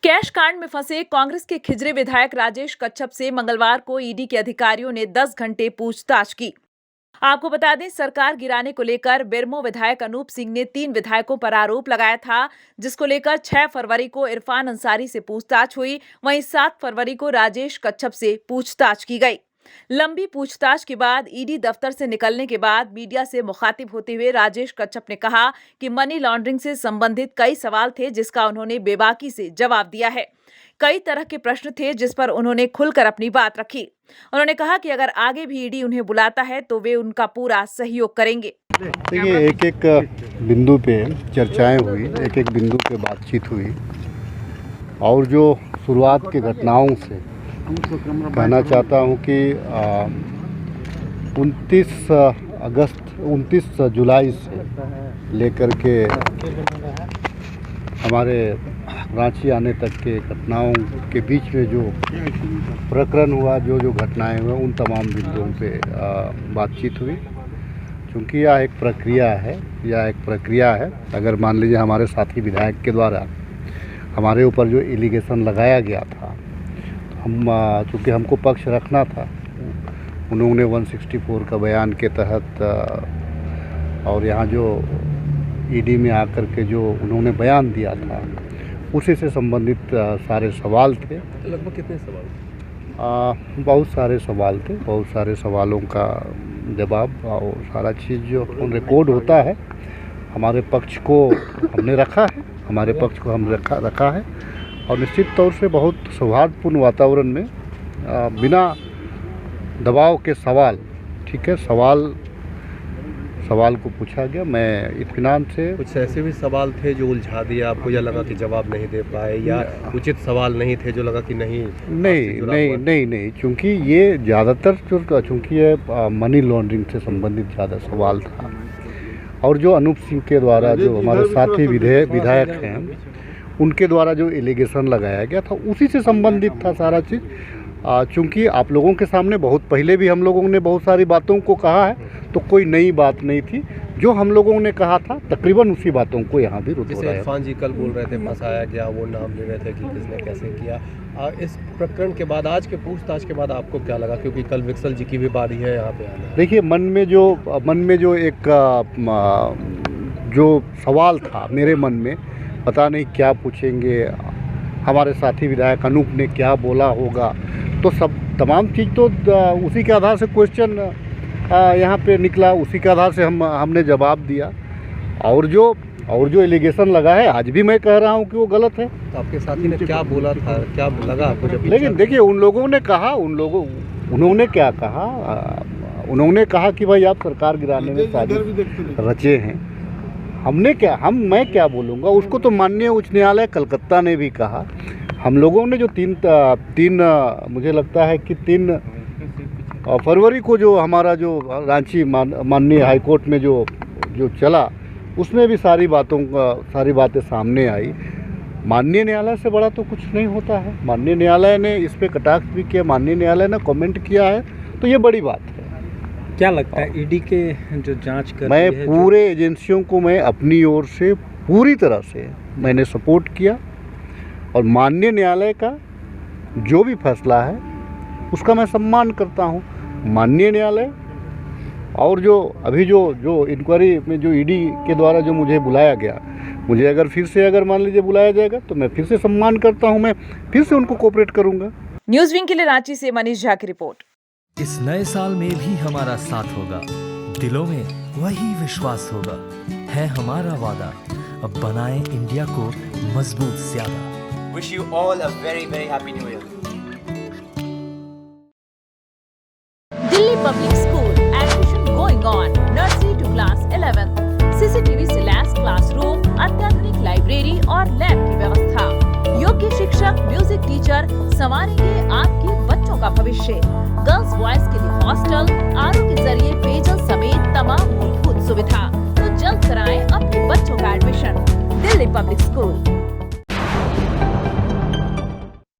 Cash कांड में फंसे कांग्रेस के खिजरे विधायक राजेश कच्छप से मंगलवार को ईडी के अधिकारियों ने 10 घंटे पूछताछ की। आपको बता दें, सरकार गिराने को लेकर बेरमो विधायक अनूप सिंह ने 3 विधायकों पर आरोप लगाया था, जिसको लेकर 6 फरवरी को इरफान अंसारी से पूछताछ हुई। वहीं 7 फरवरी को राजेश कच्छप से पूछताछ की गई। लंबी पूछताछ के बाद ईडी दफ्तर से निकलने के बाद मीडिया से मुखातिब होते हुए राजेश कच्छप ने कहा कि मनी लॉन्ड्रिंग से संबंधित कई सवाल थे, जिसका उन्होंने बेबाकी से जवाब दिया है। कई तरह के प्रश्न थे जिस पर उन्होंने खुलकर अपनी बात रखी। उन्होंने कहा कि अगर आगे भी ईडी उन्हें बुलाता है तो वे उनका पूरा सहयोग करेंगे। देखिए, एक बिंदु पे चर्चाएं हुई, एक बिंदु पे बातचीत हुई और जो शुरुआत की घटनाओं से कहना चाहता हूं कि 29 जुलाई से लेकर के हमारे रांची आने तक के घटनाओं के बीच में जो प्रकरण हुआ, जो घटनाएं हुए, उन तमाम बिंदुओं पे बातचीत हुई। क्योंकि यह एक प्रक्रिया है। अगर मान लीजिए हमारे साथी विधायक के द्वारा हमारे ऊपर जो एलिगेशन लगाया गया था, चूँकि हमको पक्ष रखना था, उन्होंने 164 का बयान के तहत और यहाँ जो ईडी में आकर के जो उन्होंने बयान दिया था, उसी से संबंधित सारे सवाल थे। लगभग कितने सवाल? बहुत सारे सवाल थे। बहुत सारे सवालों का जवाब और सारा चीज़ जो रिकॉर्ड होता है, हमारे पक्ष को हमने रखा है, रखा है और निश्चित तौर से बहुत सौहार्दपूर्ण वातावरण में बिना दबाव के सवाल को पूछा गया। मैं इत्मीनान से। कुछ ऐसे भी सवाल थे जो उलझा दिया आपको, या लगा कि जवाब नहीं दे पाए, या उचित सवाल नहीं थे जो लगा कि नहीं, क्योंकि ये ज़्यादातर चूँकि ये मनी लॉन्ड्रिंग से संबंधित ज़्यादा सवाल था और जो अनूप सिंह के द्वारा, जो हमारे साथी विधायक हैं, उनके द्वारा जो एलिगेशन लगाया गया था, उसी से संबंधित था सारा चीज़। चूँकि आप लोगों के सामने बहुत पहले भी हम लोगों ने बहुत सारी बातों को कहा है, तो कोई नई बात नहीं थी। जो हम लोगों ने कहा था तकरीबन उसी बातों को यहाँ भी जैसे इरफान जी कल बोल रहे थे फंसाया गया, वो नाम ले रहे थे कि किसने कैसे किया। इस प्रकरण के बाद, आज के पूछताछ के बाद आपको क्या लगा? क्योंकि कल विक्सल जी की भी बारी है यहाँ पे आना। देखिए, मन में जो एक जो सवाल था मेरे मन में, पता नहीं क्या पूछेंगे, हमारे साथी विधायक अनूप ने क्या बोला होगा, तो तमाम चीज़ तो उसी के आधार से क्वेश्चन यहाँ पे निकला, उसी के आधार से हमने जवाब दिया। और जो एलिगेशन लगा है, आज भी मैं कह रहा हूँ कि वो गलत है। तो आपके साथी ने क्या बोला था, क्या लगा आपको जब? लेकिन देखिए, उन्होंने क्या कहा, उन्होंने कहा कि भाई आप सरकार गिराने में साजिश रचे हैं। मैं क्या बोलूँगा, उसको तो माननीय उच्च न्यायालय कलकत्ता ने भी कहा। हम लोगों ने जो तीन मुझे लगता है कि 3 फरवरी को जो हमारा जो रांची माननीय हाईकोर्ट में जो चला, उसमें भी सारी बातें सामने आई। माननीय न्यायालय से बड़ा तो कुछ नहीं होता है। माननीय न्यायालय ने इस पे कटाक्ष भी किया, माननीय न्यायालय ने कमेंट किया है, तो ये बड़ी बात है। क्या लगता है ईडी के जो जांच कर मैं पूरे एजेंसियों को मैं अपनी ओर से पूरी तरह से मैंने सपोर्ट किया और माननीय न्यायालय का जो भी फैसला है उसका मैं सम्मान करता हूं। माननीय न्यायालय और जो अभी जो इंक्वायरी में जो ईडी के द्वारा जो मुझे बुलाया गया, मुझे अगर मान लीजिए बुलाया जाएगा तो मैं फिर से सम्मान करता हूं, मैं फिर से उनको कोऑपरेट करूंगा। न्यूज़ विंग के लिए रांची से मनीष झा की रिपोर्ट। इस नए साल में भी हमारा साथ होगा, दिलों में वही विश्वास होगा, है हमारा वादा, अब बनाएं इंडिया को मजबूत ज्यादा। Wish you all a very, very happy new year. Delhi public school, admission going on, nursery to class 11, CCTV से लैस क्लासरूम, अत्याधुनिक लाइब्रेरी और लैब की व्यवस्था, योग्य शिक्षक, म्यूजिक टीचर संवारेंगे आपके बच्चों का भविष्य। गर्ल्स बॉयज के लिए हॉस्टल, आरओ के जरिए पेयजल समेत तमाम मूलभूत सुविधा। तो जल्द कराएं अपने बच्चों का एडमिशन। Delhi public school.